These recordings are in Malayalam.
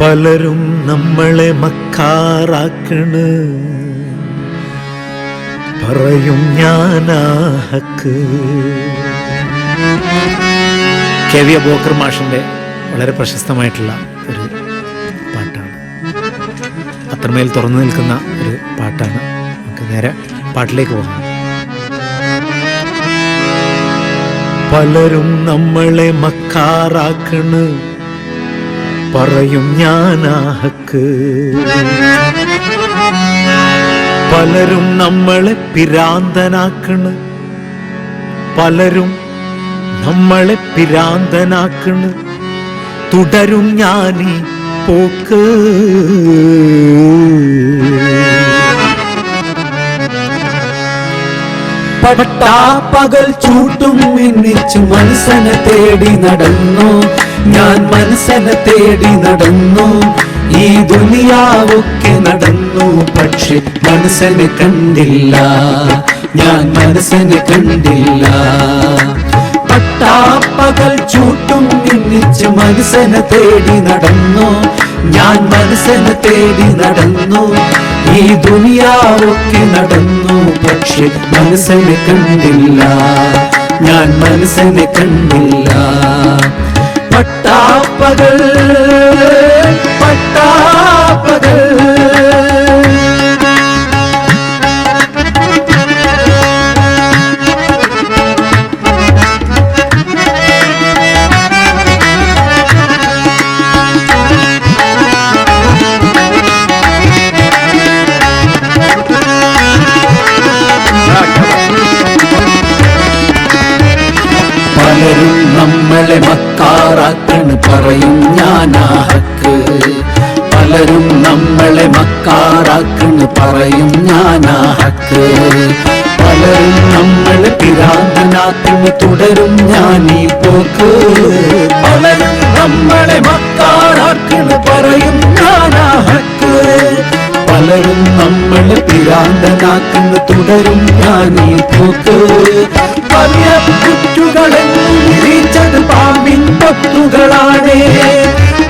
പലരും നമ്മളെ മക്കാറാക്കണ്, പറയും ഞാനാ ഹക്ക്. കെ.വി. അബൂബക്കർ മാഷിൻ്റെ വളരെ പ്രശസ്തമായിട്ടുള്ള ഒരു പാട്ടാണ്. അത്രമേൽ തുറന്നു നിൽക്കുന്ന ഒരു പാട്ടാണ്. നമുക്ക് നേരെ പാട്ടിലേക്ക് പോകാം. പലരും നമ്മളെ മക്കാറാക്കണ്, പറയും ഞാനാ ഹക്ക്. പലരും നമ്മളെ പിരാന്തനാക്കണ്, പലരും നമ്മളെ പിരാന്തനാക്കണ്, തുടരും ഞാനീ പോക്ക്. പട്ടാപ്പകൽ ചൂട്ടും മിന്നിച്ചു മനസ്സനെ തേടി നടന്നു ഞാൻ, മനസ്സനെ തേടി നടന്നു. ഈ ദുനിയാവൊക്കെ നടന്നു, പക്ഷെ മനസ്സനെ കണ്ടില്ല, ഞാൻ മനസ്സനെ കണ്ടില്ല. പട്ടാപ്പകൽ ചൂട്ടും മിന്നിച്ചു മനസ്സനെ തേടി നടന്നു ഞാൻ, മനസ്സനെ തേടി നടന്നു. ഈ ദുനിയാവൊക്കെ നടന്നു, പക്ഷെ മനസ്സനെ കണ്ടില്ല, ഞാൻ മനസ്സനെ കണ്ടില്ല. പട്ടാപ്പകൽ പട്ടാപ്പകൽ പലരും നമ്മളെ മക്കാറാക്കണ്, പറയും ഞാനാ ഹക്ക്. പലരും നമ്മളെ മക്കാറാക്കണ്, പറയും ഞാനാ ഹക്ക്. പലരും നമ്മളെ പിരാന്തനാക്കണ്, തുടരും ഞാനീ പോക്ക്. പലരും നമ്മളെ മക്കാറാക്കണ്, പറയും ഞാനാ ഹക്ക്. പലരും നമ്മളെ പിരാന്തനാക്കണ്, തുടരും ഞാനീ പോക്ക്. വലിയ പുറ്റുകളെന്നു നിരീച്ചത് പാമ്പിൻ പൊത്തുകളാണേ,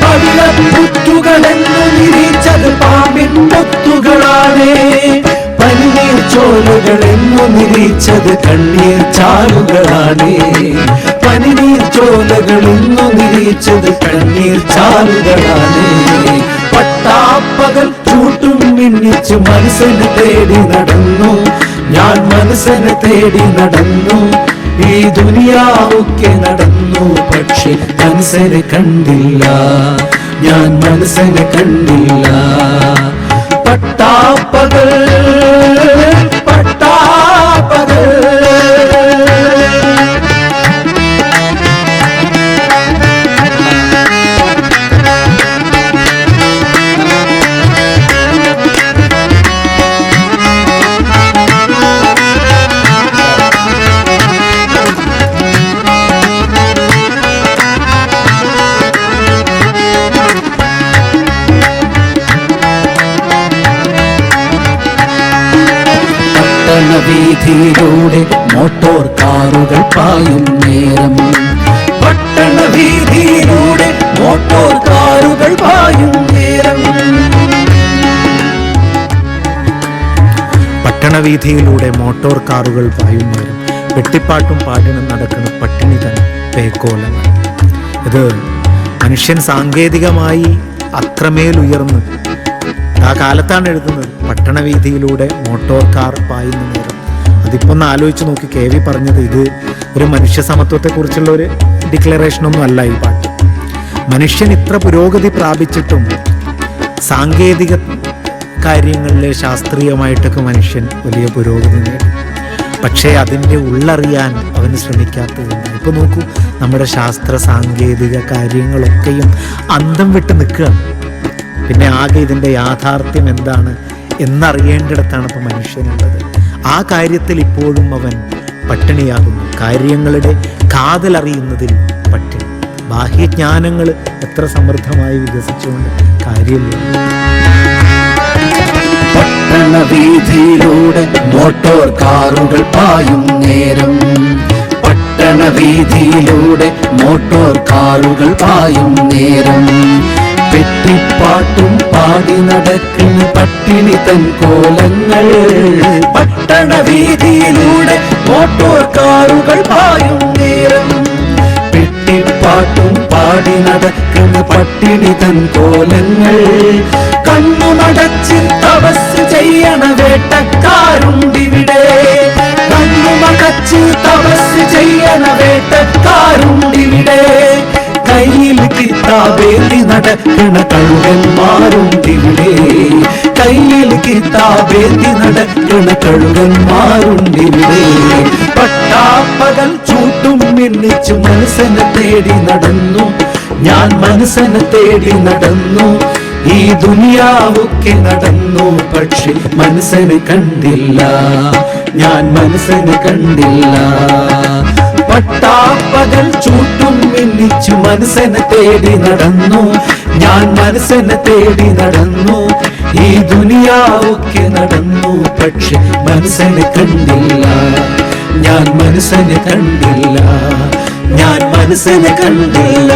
വലിയ പുറ്റുകളെന്നു നിരീച്ചത് പാമ്പിൻ പൊത്തുകളാണേ. പനിനീർ ചോലകളെന്നു നിരീച്ചത് കണ്ണീർ ചാലുകളാണേ, പനിനീർ ചോലകളെന്നു നിരീച്ചത് കണ്ണീർ ചാലുകളാണേ. പട്ടാപ്പകൽ ചൂട്ടും മിന്നിച്ചു മനസ്സനെ തേടി നടന്നു ഞാൻ, മനസ്സനെ തേടി നടന്നു. ഈ ദുനിയാവൊക്കെ നടന്നു, പക്ഷെ മനസ്സനെ കണ്ടില്ല, ഞാൻ മനസ്സനെ കണ്ടില്ല. പട്ടാപ്പകൽ പട്ടാപ്പകൽ വീതിയിലൂടെ മോട്ടോർ കാറുകൾ പായും നേരം, പട്ടണവീതിയിലൂടെ മോട്ടോർ കാറുകൾ പായും നേരം. പട്ടണവീഥിയിലൂടെ മോട്ടോർ കാറുകൾ പായും നേരം, വെട്ടിപ്പാട്ടും പാടിനും നടക്കുന്ന പട്ടിണി തൻ പേക്കോലങ്ങൾ. ഇത് മനുഷ്യൻ സാങ്കേതികമായി അത്രമേൽ ഉയർന്ന് ആ കാലത്താണ് എഴുതുന്നത്. പട്ടണവീഥിയിലൂടെ മോട്ടോർ കാർ പായുന്ന നേരം. അതിപ്പോൾ ഒന്ന് ആലോചിച്ച് നോക്കി. കെ.വി. പറഞ്ഞത് ഇത് ഒരു മനുഷ്യ സമത്വത്തെക്കുറിച്ചുള്ള ഒരു ഡിക്ലറേഷനൊന്നും അല്ല ഈ പാട്ട്. മനുഷ്യൻ ഇത്ര പുരോഗതി പ്രാപിച്ചിട്ടും സാങ്കേതിക കാര്യങ്ങളിൽ ശാസ്ത്രീയമായിട്ടൊക്കെ മനുഷ്യൻ വലിയ പുരോഗതി നേടി, പക്ഷേ അതിൻ്റെ ഉള്ളറിയാൻ അവന് ശ്രമിക്കാത്തതുണ്ട്. ഇപ്പോൾ നോക്കൂ, നമ്മുടെ ശാസ്ത്ര സാങ്കേതിക കാര്യങ്ങളൊക്കെയും അന്തം വിട്ട് നിൽക്കുകയാണ്. പിന്നെ ആകെ ഇതിൻ്റെ യാഥാർത്ഥ്യം എന്താണ് എന്നറിയേണ്ടിടത്താണ് ഇപ്പോൾ മനുഷ്യനുള്ളത്. ആ കാര്യത്തിൽ ഇപ്പോഴും അവൻ പട്ടിണിയാകുന്നു. കാര്യങ്ങളുടെ കാതലറിയുന്നതിൽ പട്ടിണി. ബാഹ്യജ്ഞാനങ്ങൾ എത്ര സമൃദ്ധമായി വികസിച്ചുകൊണ്ട് കാര്യമില്ല. പട്ടണവീഥിയിലൂടെ മോട്ടോർ കാറുകൾ പായും നേരം, പട്ടണവീഥിയിലൂടെ മോട്ടോർ കാറുകൾ പായും നേരം. പെട്ടിപ്പാട്ടും പാടി നടക്കുന്ന പട്ടിണി തൻ കോലങ്ങൾ. പട്ടണ വീതിയിലൂടെ മോട്ടോർ കാറുകൾ പായും നേരം. പെട്ടിപ്പാട്ടും പാടി നടക്കുന്ന പട്ടിണി തൻ കോലങ്ങൾ. കണ്ണുമടച്ച് തപസ് ചെയ്യണ വേട്ടക്കാരുണ്ടിവിടെ. കണ്ണുമടച്ച് തപസ് ചെയ്യണ വേട്ടക്കാരുണ്ടിവിടെ. കയ്യിൽ കിതാബേന്തി നടക്കണ കഴുകന്മാരുണ്ടിവിടെ. കയ്യിൽ കിതാബേന്തി നടക്കണ കഴുകന്മാരുണ്ടിവിടെ. പട്ടാപ്പകൽ ചൂട്ടും മിന്നിച്ചു മനസ്സിനെ തേടി നടന്നു ഞാൻ. മനസ്സിനെ തേടി നടന്നു. ഈ ദുനിയാവൊക്കെ നടന്നു, പക്ഷെ മനസ്സിനെ കണ്ടില്ല ഞാൻ. മനസ്സിനെ കണ്ടില്ല. പട്ടാപ്പകൽ ചൂട്ടും മിന്നിച്ചു മനസ്സിനെ തേടി നടന്നു ഞാൻ. മനസ്സിനെ തേടി നടന്നു. ഈ ദുനിയാവൊക്കെ നടന്നു, പക്ഷെ മനസ്സിനെ കണ്ടില്ല ഞാൻ. മനസ്സിനെ കണ്ടില്ല ഞാൻ. മനസ്സിനെ കണ്ടില്ല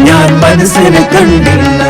ഞാൻ. മനസ്സിനെ കണ്ടില്ല.